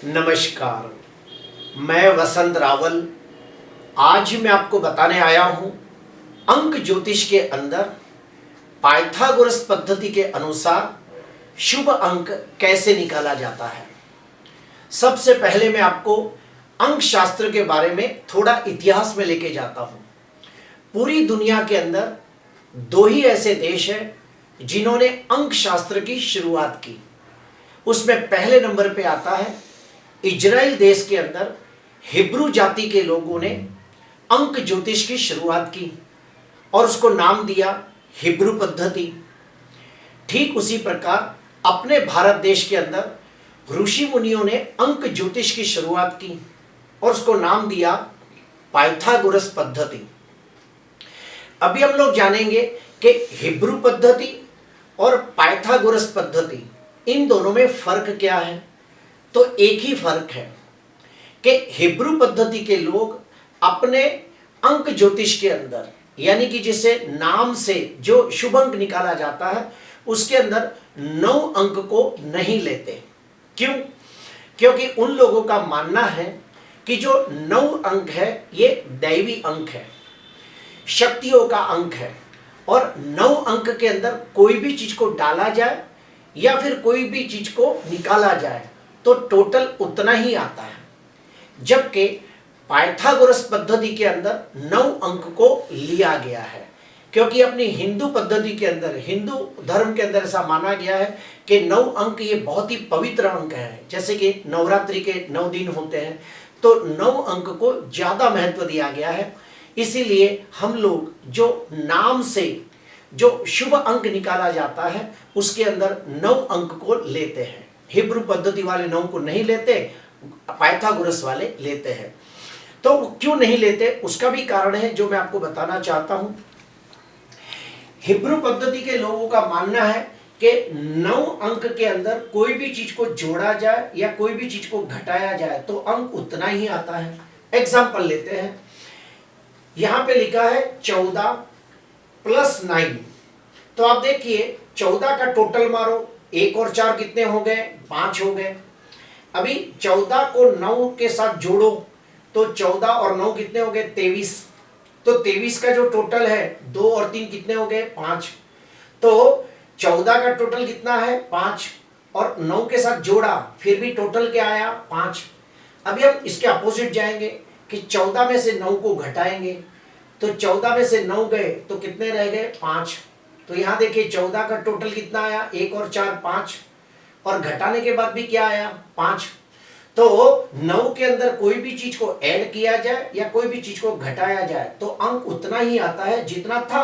नमस्कार, मैं वसंत रावल। आज मैं आपको बताने आया हूं अंक ज्योतिष के अंदर पाइथागोरस पद्धति के अनुसार शुभ अंक कैसे निकाला जाता है। सबसे पहले मैं आपको अंक शास्त्र के बारे में थोड़ा इतिहास में लेके जाता हूं। पूरी दुनिया के अंदर दो ही ऐसे देश हैं जिन्होंने अंक शास्त्र की शुरुआत की। उसमें पहले नंबर पे आता है इजराइल देश के अंदर हिब्रू जाति के लोगों ने अंक ज्योतिष की शुरुआत की और उसको नाम दिया हिब्रू पद्धति। ठीक उसी प्रकार अपने भारत देश के अंदर ऋषि मुनियों ने अंक ज्योतिष की शुरुआत की और उसको नाम दिया पाइथागोरस पद्धति। अभी हम लोग जानेंगे कि हिब्रू पद्धति और पाइथागोरस पद्धति इन दोनों में फर्क क्या है। तो एक ही फर्क है कि हिब्रू पद्धति के लोग अपने अंक ज्योतिष के अंदर, यानी कि जिसे नाम से जो शुभ अंक निकाला जाता है उसके अंदर 9 अंक को नहीं लेते। क्यों? क्योंकि उन लोगों का मानना है कि जो 9 अंक है ये दैवी अंक है, शक्तियों का अंक है और 9 अंक के अंदर कोई भी चीज को डाला जाए या फिर कोई भी चीज को निकाला जाए तो टोटल उतना ही आता है। जबकि पाइथागोरस पद्धति के अंदर 9 अंक को लिया गया है, क्योंकि अपनी हिंदू पद्धति के अंदर, हिंदू धर्म के अंदर ऐसा माना गया है कि 9 अंक ये बहुत ही पवित्र अंक है। जैसे कि नवरात्रि के 9 दिन होते हैं तो 9 अंक को ज्यादा महत्व दिया गया है। इसीलिए हम लोग जो नाम से जो शुभ अंक निकाला जाता है उसके अंदर 9 अंक को लेते हैं। हिब्रू पद्धति वाले 9 को नहीं लेते, पाइथागोरस वाले लेते हैं। तो क्यों नहीं लेते उसका भी कारण है जो मैं आपको बताना चाहता हूं। हिब्रू पद्धति के लोगों का मानना है कि 9 अंक के अंदर कोई भी चीज को जोड़ा जाए या कोई भी चीज को घटाया जाए तो अंक उतना ही आता है। एग्जाम्पल लेते हैं, यहां पे लिखा है 14 + 9। तो आप देखिए 14 का टोटल मारो, 1 और 4 कितने हो गए? 5 हो गए। अभी 14 को 9 के साथ जोड़ो तो 14 और 9 कितने हो गए? 23। तो 23 का जो टोटल है 2 और 3 कितने हो गए? 5। तो 14 का टोटल कितना है? 5 और 9 के साथ जोड़ा फिर भी टोटल क्या आया? 5। अभी हम इसके अपोजिट जाएंगे कि 14 में से 9 को घटाएंगे तो 14 में से 9 गए तो कितने रह गए? 5। तो यहां देखिए 14 का टोटल कितना आया? 1 और 4 5 और घटाने के बाद भी क्या आया? 5। तो 9 के अंदर कोई भी चीज को ऐड किया जाए या कोई भी चीज को घटाया जाए तो अंक उतना ही आता है जितना था।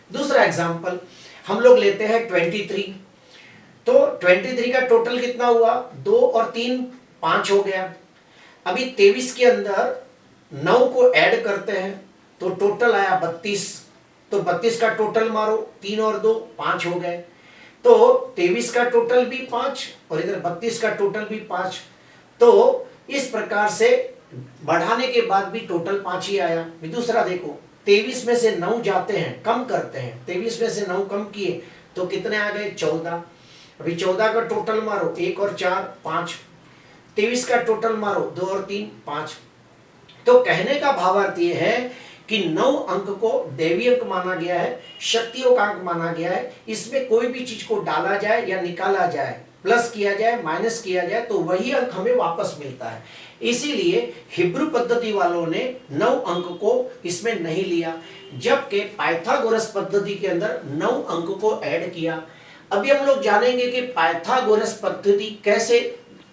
दूसरा एग्जांपल हम लोग लेते हैं 23। तो 23 का टोटल कितना हुआ? 2 और 3 5 हो गया। अभी 23 के अंदर 9 को ऐड करते हैं तो टोटल आया 32। तो 32 का टोटल मारो, 3 और 2 5 हो गए। तो 23 का टोटल भी 5 और इधर 32 का टोटल भी 5। तो इस प्रकार से बढ़ाने के बाद भी टोटल 5 ही आया। दूसरा देखो, 23 में से 9 जाते हैं, कम करते हैं, 23 में से 9 कम किए तो कितने आ गए? 14। अभी 14 का टोटल मारो, 1 और 4 5। 23 का टोटल मारो, 2 और 3 5। तो कहने का भावार्थ ये है कि 9 अंक को दैवी अंक माना गया है, शक्तियों का अंक माना गया है। इसमें कोई भी चीज को डाला जाए या निकाला जाए, प्लस किया जाए, माइनस किया जाए तो वही अंक हमें वापस मिलता है। इसीलिए हिब्रू पद्धति वालों ने 9 अंक को इसमें नहीं लिया, जबकि पाइथागोरस पद्धति के अंदर 9 अंक को ऐड किया। अभी हम लोग जानेंगे कि पाइथागोरस पद्धति कैसे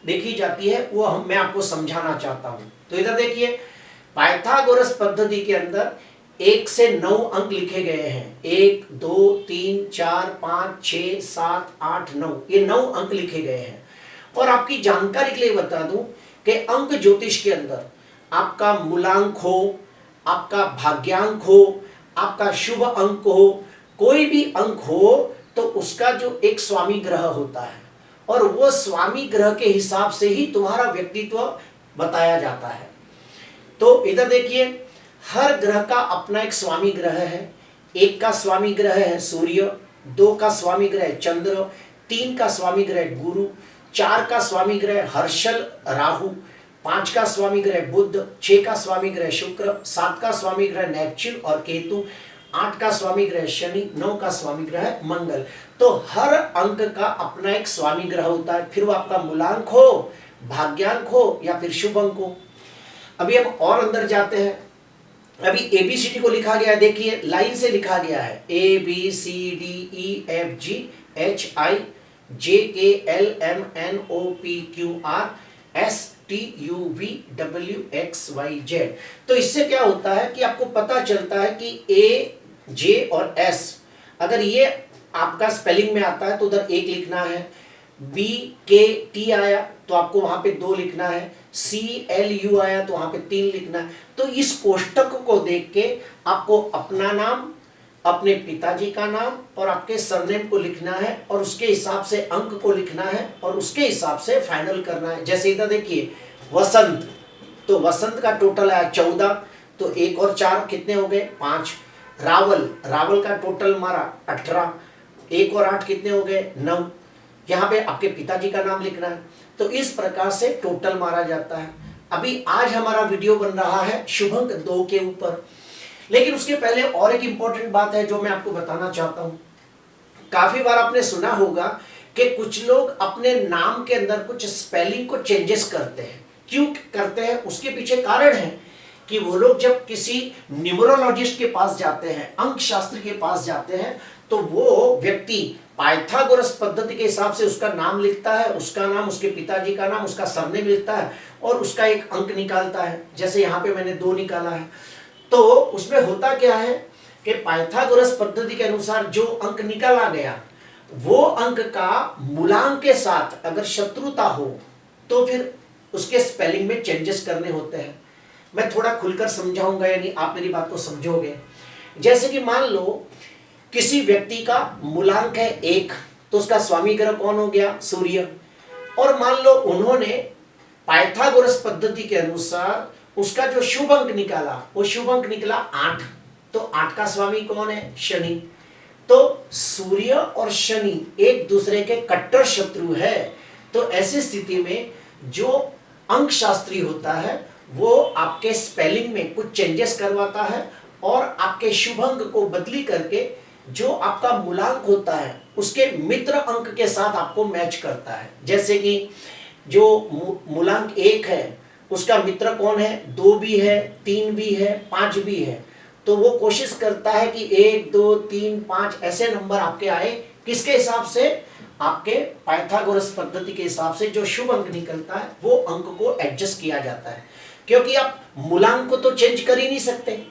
देखी जाती है, वो मैं आपको समझाना चाहता हूं। तो इधर देखिए, पाइथागोरस पद्धति के अंदर 1 से 9 अंक लिखे गए हैं। 1 2 3 4 5 6 7 8 9, ये 9 अंक लिखे गए हैं। और आपकी जानकारी के लिए बता दूं कि अंक ज्योतिष के अंदर आपका मूलांक हो, आपका भाग्यांक हो, आपका शुभ अंक हो, कोई भी अंक हो तो उसका जो एक स्वामी ग्रह होता है और वो स्वामी ग्रह के हिसाब से ही तुम्हारा व्यक्तित्व बताया जाता है। तो इधर देखिए, हर ग्रह का अपना एक स्वामी ग्रह है। 1 का स्वामी ग्रह है सूर्य, 2 का स्वामी ग्रह है चंद्र, 3 का स्वामी ग्रह है गुरु, 4 का स्वामी ग्रह हर्षल राहु, 5 का स्वामी ग्रह बुध, 6 का स्वामी ग्रह शुक्र, 7 का स्वामी ग्रह नेपच्यून और केतु, 8 का स्वामी ग्रह शनि, 9 का स्वामी ग्रह मंगल। तो हर अंक का अपना एक स्वामी ग्रह होता है, फिर वो आपका मूलांक हो, भाग्यांक हो या फिर शुभ अंक हो। अभी हम और अंदर जाते हैं। अभी ABCD को लिखा गया है, देखिए लाइन से लिखा गया है ABCDEFGHIJKLMNOPQRSTUVWXYZ। तो इससे क्या होता है कि आपको पता चलता है कि A, J और S अगर ये आपका स्पेलिंग में आता है तो उधर 1 लिखना है, B K T आया तो आपको वहां पे 2 लिखना है, C L U आया तो वहां पे 3 लिखना है। तो इस कोष्टक को देख के आपको अपना नाम, अपने पिताजी का नाम और आपके सरनेम को लिखना है और उसके हिसाब से अंक को लिखना है और उसके हिसाब से फाइनल करना है। जैसे इधर देखिए वसंत, तो वसंत का टोटल आया 14, तो 1 और 4 कितने हो गए 5। रावल, रावल का टोटल मारा 18, 1 और 8 कितने हो गए 9। यहाँ पे आपके पिताजी का नाम लिखना है। तो इस प्रकार से टोटल मारा जाता है। अभी आज हमारा वीडियो बन रहा है शुभ अंक 2 के ऊपर, लेकिन उसके पहले और एक इंपॉर्टेंट बात है जो मैं आपको बताना चाहता हूं। काफी बार आपने सुना होगा कि कुछ लोग अपने नाम के अंदर कुछ स्पेलिंग को चेंजेस करते हैं। क्यों करते हैं, उसके पीछे कारण है कि वो लोग जब किसी न्यूमरोलॉजिस्ट के पास जाते हैं, अंक शास्त्र के पास जाते हैं, तो वो व्यक्ति पाइथागोरस पद्धति के हिसाब से उसका नाम लिखता है, उसका नाम, उसके पिताजी का नाम, उसका सरनेम लिखता है और उसका एक अंक निकालता है। जैसे यहाँ पे मैंने 2 निकाला है। तो उसमें होता क्या है कि पाइथागोरस पद्धति के अनुसार जो अंक निकाला गया वो अंक का मूलांक के साथ अगर शत्रुता हो तो फिर उसके स्पेलिंग में चेंजेस करने होते हैं। मैं थोड़ा खुलकर समझाऊंगा, यानी आप मेरी बात को समझोगे। जैसे कि मान लो किसी व्यक्ति का मूलांक है 1, तो उसका स्वामी ग्रह कौन हो गया सूर्य, और मान लो उन्होंने पाइथागोरस पद्धति के अनुसार उसका जो शुभ अंक निकाला वो शुभ अंक निकला 8, तो 8 का स्वामी कौन है शनि। तो सूर्य और शनि एक दूसरे के कट्टर शत्रु है। तो ऐसी स्थिति में जो अंक शास्त्री होता है वो आपके स्पेलिंग में कुछ चेंजेस करवाता है और आपके शुभ अंक को बदली करके जो आपका मूलांक होता है उसके मित्र अंक के साथ आपको मैच करता है। जैसे कि जो मूलांक 1 है उसका मित्र कौन है, 2 भी है, 3 भी है, 5 भी है। तो वो कोशिश करता है कि 1 2 3 5 ऐसे नंबर आपके आए, किसके हिसाब से, आपके पाइथागोरस पद्धति के हिसाब से जो शुभ अंक निकलता है वो अंक को एडजस्ट किया जाता है। क्योंकि आप मूलांक को तो चेंज कर ही नहीं सकते,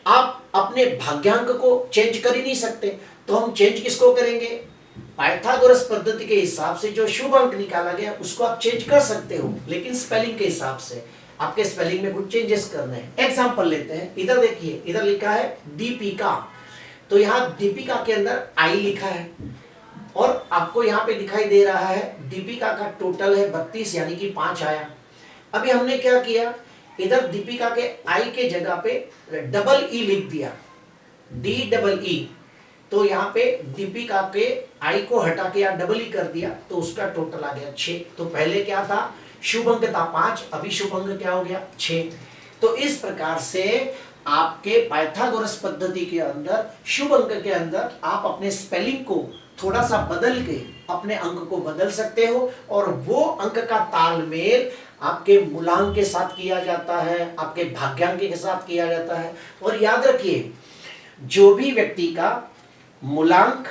आप अपने भाग्यांक को चेंज कर ही नहीं सकते, तो हम चेंज किसको करेंगे, पाइथागोरस पद्धति के हिसाब से जो शुभ अंक निकाला गया उसको आप चेंज कर सकते हो, लेकिन स्पेलिंग के हिसाब से आपके स्पेलिंग में कुछ चेंजेस करने हैं। एग्जांपल लेते हैं, इधर देखिए, इधर लिखा है दीपिका, तो यहाँ दीपिका के अंदर आई लिखा है और आपको यहाँ पे दिखाई दे रहा है दीपिका का टोटल है 32, यानी कि 5 आया। अभी हमने क्या किया, इधर दीपिका के आई के जगह पे डबल ई लिख दिया, DEE, तो यहाँ पे दीपिका के आई को हटा के या डबल ई कर दिया तो उसका टोटल आ गया 6। तो पहले क्या था, शुभ अंक था 5, अभी शुभ अंक क्या हो गया 6। तो इस प्रकार से आपके पाइथागोरस पद्धति के अंदर शुभ अंक के अंदर आप अपने स्पेलिंग को थोड़ा सा बदल के अपने अंक को बदल सकते हो और वो अंक का तालमेल आपके मूलांक के साथ किया जाता है, आपके भाग्यांक के साथ किया जाता है। और याद रखिए, जो भी व्यक्ति का मूलांक,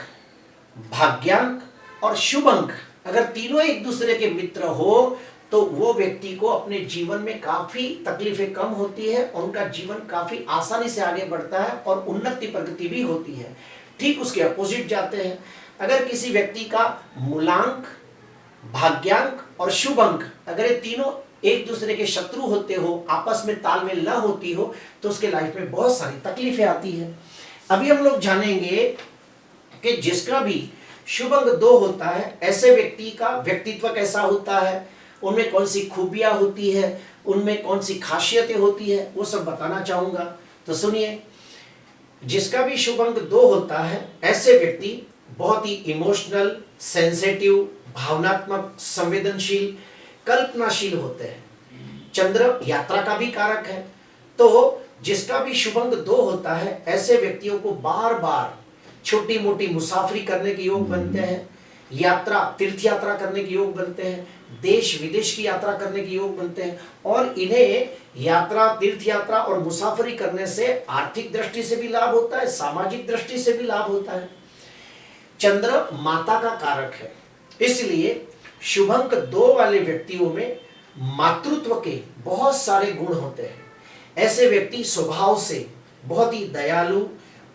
भाग्यांक और शुभ अंक अगर तीनों एक दूसरे के मित्र हो तो वो व्यक्ति को अपने जीवन में काफी तकलीफें कम होती है और उनका जीवन काफी आसानी से आगे बढ़ता है और उन्नति प्रगति भी होती है। ठीक उसके अपोजिट जाते हैं, अगर किसी व्यक्ति का मूलांक, भाग्यांक और शुभ अंक अगर ये तीनों एक दूसरे के शत्रु होते हो, आपस में तालमेल न होती हो, तो उसके लाइफ में बहुत सारी तकलीफें आती है। अभी हम लोग जानेंगे कि जिसका भी शुभ अंक 2 होता है ऐसे व्यक्ति का व्यक्तित्व कैसा होता है, उनमें कौन सी खूबियां होती है, उनमें कौन सी खासियतें होती है, वो सब बताना चाहूंगा। तो सुनिए, जिसका भी शुभ अंक 2 होता है ऐसे व्यक्ति बहुत ही इमोशनल, सेंसिटिव, भावनात्मक, संवेदनशील, कल्पनाशील होते हैं। चंद्र यात्रा का भी कारक है, तो जिसका भी शुभ अंक 2 होता है, ऐसे व्यक्तियों को बार बार छोटी मोटी मुसाफरी करने के योग बनते हैं, यात्रा, तीर्थ यात्रा करने के योग बनते हैं, देश विदेश की यात्रा करने के योग बनते हैं। और इन्हें यात्रा, तीर्थ यात्रा और मुसाफरी करने से आर्थिक दृष्टि से भी लाभ होता है, सामाजिक दृष्टि से भी लाभ होता है। चंद्र माता का कारक है, इसलिए शुभ अंक 2 वाले व्यक्तियों में मातृत्व के बहुत सारे गुण होते हैं। ऐसे व्यक्ति स्वभाव से बहुत ही दयालु,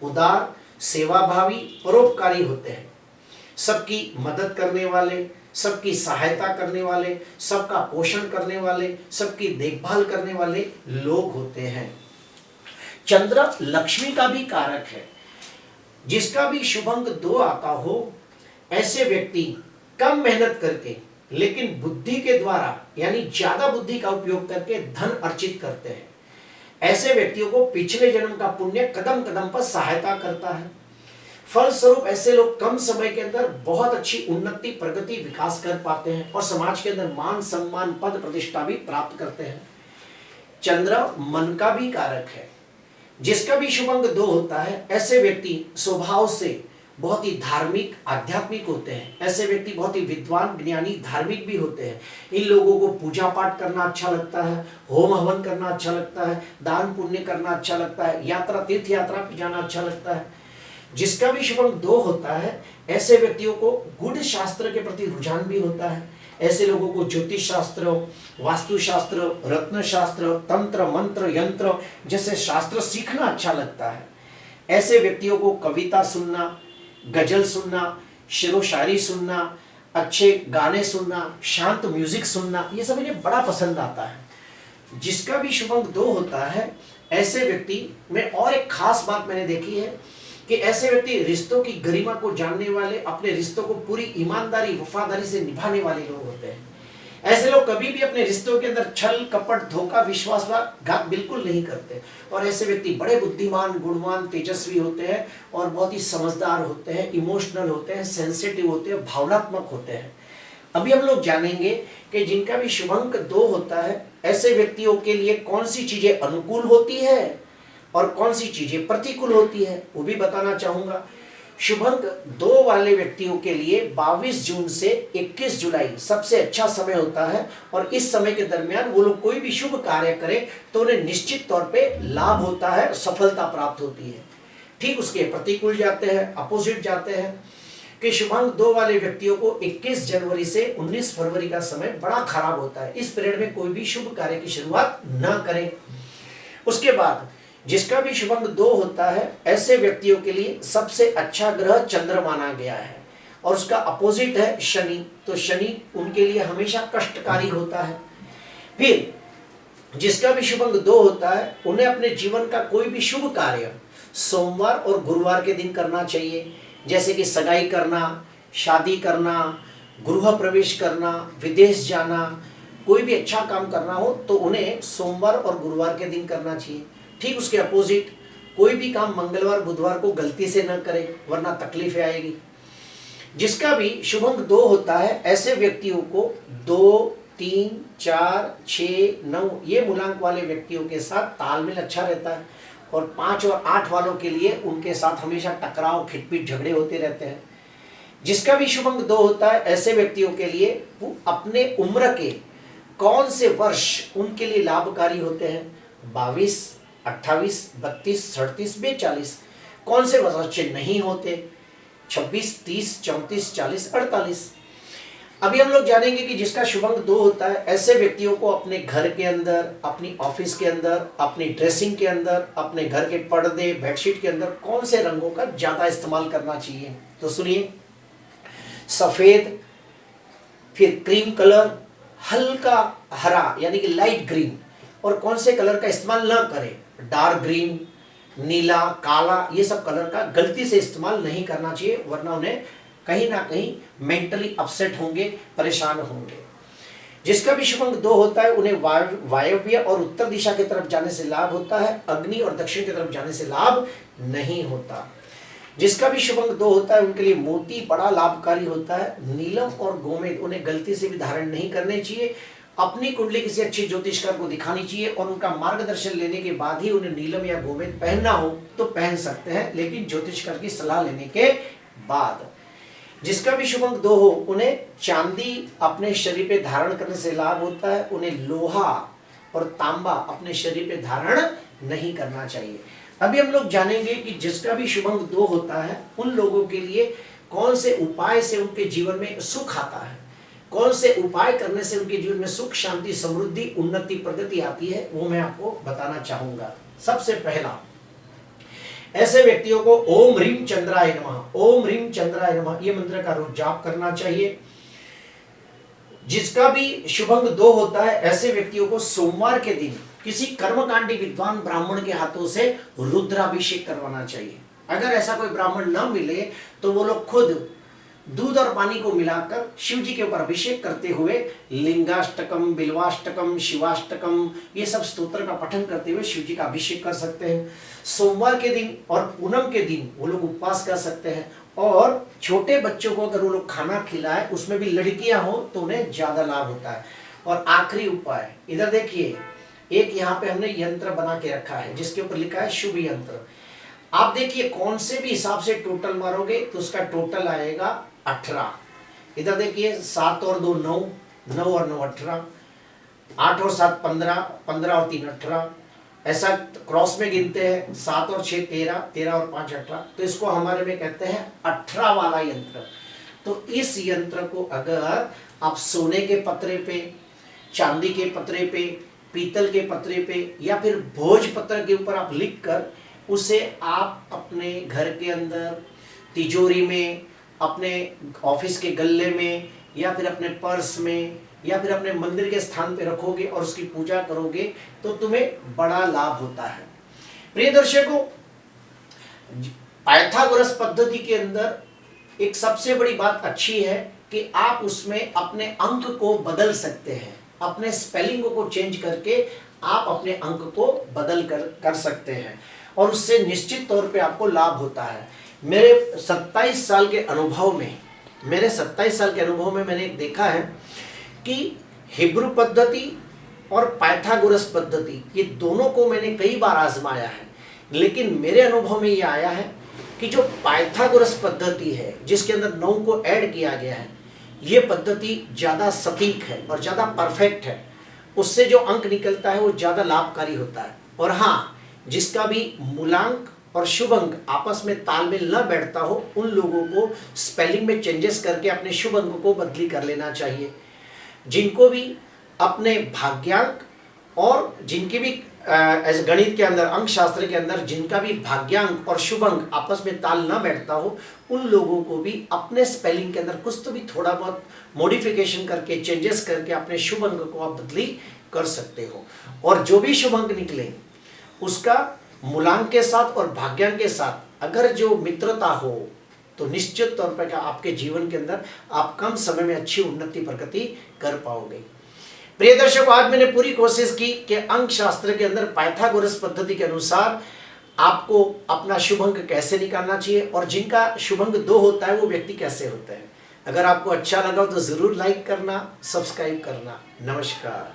उदार, सेवाभावी, परोपकारी होते हैं। सबकी मदद करने वाले, सबकी सहायता करने वाले, सबका पोषण करने वाले, सबकी देखभाल करने वाले लोग होते हैं। चंद्र लक्ष्मी का भी कारक है। जिसका भी शुभ अंक 2 आता हो, ऐसे व्यक्ति कम मेहनत करके लेकिन बुद्धि के द्वारा, यानी ज्यादा बुद्धि का उपयोग करके धन अर्जित करते हैं। ऐसे व्यक्तियों को पिछले जन्म का पुण्य कदम कदम पर सहायता करता है। फलस्वरूप ऐसे लोग कम समय के अंदर बहुत अच्छी उन्नति, प्रगति, विकास कर पाते हैं और समाज के अंदर मान सम्मान, पद प्रतिष्ठा भी प्राप्त करते हैं। चंद्र मन का भी कारक है। जिसका भी शुभ अंक 2 होता है, ऐसे व्यक्ति स्वभाव से बहुत ही धार्मिक, आध्यात्मिक होते हैं। ऐसे व्यक्ति बहुत ही विद्वान, ज्ञानी, धार्मिक भी होते हैं। इन लोगों को पूजा पाठ करना अच्छा लगता है, होम हवन करना अच्छा लगता है, दान पुण्य करना अच्छा लगता है, यात्रा, तीर्थ यात्रा पे जाना अच्छा लगता है। जिसका भी शुभ अंक 2 होता है, ऐसे व्यक्तियों को गुड़ शास्त्र के प्रति रुझान भी होता है। ऐसे लोगों को ज्योतिष शास्त्र, वास्तु शास्त्र, रत्न शास्त्र, तंत्र, मंत्र, यंत्र जैसे शास्त्र सीखना अच्छा लगता है। ऐसे व्यक्तियों को कविता सुनना, गजल सुनना, शेरो शायरी सुनना, अच्छे गाने सुनना, शांत म्यूजिक सुनना, ये सब इन्हें बड़ा पसंद आता है। जिसका भी शुभ अंक 2 होता है, ऐसे व्यक्ति में और एक खास बात मैंने देखी है कि ऐसे व्यक्ति रिश्तों की गरिमा को जानने वाले, अपने रिश्तों को पूरी ईमानदारी, वफादारी से निभाने वाले लोग होते हैं। ऐसे लोग कभी भी अपने रिश्तों के अंदर छल, कपट, धोखा, विश्वासघात बिल्कुल नहीं करते। और ऐसे व्यक्ति बड़े बुद्धिमान, गुणवान, तेजस्वी होते हैं और बहुत ही समझदार होते हैं, इमोशनल होते हैं, सेंसिटिव होते हैं, भावनात्मक होते हैं। अभी हम लोग जानेंगे कि जिनका भी शुभ अंक 2 होता है, ऐसे व्यक्तियों के लिए कौन सी चीजें अनुकूल होती है और कौन सी चीजें प्रतिकूल होती है, वो भी बताना चाहूंगा। शुभ अंक 2 वाले व्यक्तियों के लिए 22 जून से 21 जुलाई सबसे अच्छा समय होता है और इस समय के दरमियान वो लोग कोई भी शुभ कार्य करें तो उन्हें निश्चित तौर पे लाभ होता है, सफलता प्राप्त होती है। ठीक उसके प्रतिकूल जाते हैं, अपोजिट जाते हैं कि शुभ अंक 2 वाले व्यक्तियों को 21 जनवरी से 19 फरवरी का समय बड़ा खराब होता है। इस पीरियड में कोई भी शुभ कार्य की शुरुआत न करें। उसके बाद जिसका भी शुभ अंक 2 होता है, ऐसे व्यक्तियों के लिए सबसे अच्छा ग्रह चंद्र माना गया है और उसका अपोजिट है शनि। तो शनि उनके लिए हमेशा कष्टकारी होता है। फिर जिसका भी शुभ अंक 2 होता है, उन्हें अपने जीवन का कोई भी शुभ कार्य सोमवार और गुरुवार के दिन करना चाहिए। जैसे कि सगाई करना, शादी करना, गृह प्रवेश करना, विदेश जाना, कोई भी अच्छा काम करना हो तो उन्हें सोमवार और गुरुवार के दिन करना चाहिए। ठीक उसके अपोजिट कोई भी काम मंगलवार, बुधवार को गलती से न करें, वरना तकलीफें आएगी। जिसका भी शुभ अंक 2 होता है, ऐसे व्यक्तियों को 2, 3, 4, 6, 9 ये मूलांक वाले व्यक्तियों के साथ तालमेल अच्छा रहता है और 5 और 8 वालों के लिए उनके साथ हमेशा टकराव, खिटपिट, झगड़े होते रहते हैं। जिसका भी शुभ अंक 2 होता है, ऐसे व्यक्तियों के लिए अपने उम्र के कौन से वर्ष उनके लिए लाभकारी होते हैं? 22, 28, 32, 37, 42। कौन से वर्ष अच्छे नहीं होते? 26, 30, 34, 40, 48। अभी हम लोग जानेंगे कि जिसका शुभ अंक 2 होता है, ऐसे व्यक्तियों को अपने घर के अंदर, अपनी ऑफिस के अंदर, अपनी ड्रेसिंग के अंदर, अपने घर के पर्दे, बेडशीट के अंदर कौन से रंगों का ज्यादा इस्तेमाल करना चाहिए? तो सुनिए, सफेद, फिर क्रीम कलर, हल्का हरा यानी कि लाइट ग्रीन, और कौन से कलर का इस्तेमाल न करें? डार्क ग्रीन, नीला, काला, ये सब कलर का गलती से इस्तेमाल नहीं करना चाहिए, वरना उन्हें कहीं ना कहीं मेंटली अपसेट होंगे, परेशान होंगे। जिसका भी शुभ अंक 2 होता है, उन्हें वायव्य और उत्तर दिशा की तरफ जाने से लाभ होता है, अग्नि और दक्षिण की तरफ जाने से लाभ नहीं होता। जिसका भी शुभ अंक 2 होता है उनके लिए मोती बड़ा लाभकारी होता है। नीलम और गोमेद उन्हें गलती से भी धारण नहीं करने चाहिए। अपनी कुंडली किसी अच्छे ज्योतिषकार को दिखानी चाहिए और उनका मार्गदर्शन लेने के बाद ही उन्हें नीलम या गोमेद पहनना हो तो पहन सकते हैं, लेकिन ज्योतिषकार की सलाह लेने के बाद। जिसका भी शुभ अंक 2 हो उन्हें चांदी अपने शरीर पे धारण करने से लाभ होता है। उन्हें लोहा और तांबा अपने शरीर पे धारण नहीं करना चाहिए। अभी हम लोग जानेंगे कि जिसका भी शुभ अंक 2 होता है उन लोगों के लिए कौन से उपाय से उनके जीवन में सुख आता है, कौन से उपाय करने से उनके जीवन में सुख, शांति, समृद्धि, उन्नति, प्रगति आती है, वो मैं आपको बताना चाहूंगा। सबसे पहला, ऐसे व्यक्तियों को ओम ह्रीम चंद्राय नमः, ओम ह्रीम चंद्राय नमः ये मंत्र का रोज जाप करना चाहिए। जिसका भी शुभ अंक 2 होता है ऐसे व्यक्तियों को सोमवार के दिन किसी कर्मकांडी विद्वान ब्राह्मण के हाथों से रुद्राभिषेक करवाना चाहिए। अगर ऐसा कोई ब्राह्मण न मिले तो वो लोग खुद दूध और पानी को मिलाकर शिव जी के ऊपर अभिषेक करते हुए लिंगाष्टकम, बिल्वाष्टकम, शिवाष्टकम ये सब स्तोत्र का पठन करते हुए शिव जी का अभिषेक कर सकते हैं। सोमवार के दिन और पूनम के दिन वो लोग उपवास कर सकते हैं। और छोटे बच्चों को अगर वो लोग खाना खिलाए, उसमें भी लड़कियां हो तो उन्हें ज्यादा लाभ होता है। और आखिरी उपाय, इधर देखिए, एक यहाँ पे हमने यंत्र बना के रखा है जिसके ऊपर लिखा है शुभ यंत्र। आप देखिए कौन से भी हिसाब से टोटल मारोगे तो उसका टोटल आएगा 18। इधर देखिए 7 और 2 9, 9 और 9 18, 8 और 7 15, 15 और 3 18, ऐसा क्रॉस में गिनते हैं। 7 और 6 13, 13 और 5 18, तो इसको हमारे में कहते हैं 18 वाला यंत्र। तो इस यंत्र को अगर आप सोने के पत्रे पे, चांदी के पत्रे पे, पीतल के पत्रे पे या फिर भोज पत्र के ऊपर आप लिखकर उसे आप अपने घर के अंदर तिजोरी में, अपने ऑफिस के गल्ले में या फिर अपने पर्स में या फिर अपने मंदिर के स्थान पे रखोगे और उसकी पूजा करोगे तो तुम्हें बड़ा लाभ होता है। प्रिय दर्शकों, पाइथागोरस पद्धति के अंदर एक सबसे बड़ी बात अच्छी है कि आप उसमें अपने अंक को बदल सकते हैं। अपने स्पेलिंग को चेंज करके आप अपने अंक को बदल कर सकते हैं और उससे निश्चित तौर पे आपको लाभ होता है। मेरे 27 साल के अनुभव में मैंने देखा है कि हिब्रू पद्धति और पाइथागोरस पद्धति ये दोनों को मैंने कई बार आजमाया है, लेकिन मेरे अनुभव में ये आया है कि जो पाइथागोरस पद्धति है जिसके अंदर 9 को ऐड किया गया है, ये पद्धति ज़्यादा सटीक है और ज़्यादा परफेक्ट है। उससे जो अंक निकलता है वो ज़्यादा लाभकारी होता है। और हाँ, जिसका भी मूलांक और शुभ अंक आपस में तालमेल न बैठता हो उन लोगों को स्पेलिंग में चेंजेस करके अपने शुभ अंक को बदली कर लेना चाहिए। जिनको भी अपने भाग्यांक और जिनकी भी गणित के अंदर, अंक शास्त्र के अंदर जिनका भी भाग्यांक और शुभ अंक आपस में ताल न बैठता हो उन लोगों को भी अपने स्पेलिंग के अंदर कुछ तो भी थोड़ा बहुत मॉडिफिकेशन करके, चेंजेस करके अपने शुभ अंक को आप बदली कर सकते हो। और जो भी शुभ अंक निकले उसका मूलांक के साथ और भाग्यांक के साथ अगर जो मित्रता हो तो निश्चित तौर पर आपके जीवन के अंदर आप कम समय में अच्छी उन्नति, प्रगति कर पाओगे। प्रिय दर्शकों, आज मैंने पूरी कोशिश की कि अंक शास्त्र के अंदर पाइथागोरस पद्धति के अनुसार आपको अपना शुभ अंक कैसे निकालना चाहिए और जिनका शुभ अंक 2 होता है वो व्यक्ति कैसे होते हैं। अगर आपको अच्छा लगा तो जरूर लाइक करना, सब्सक्राइब करना। नमस्कार।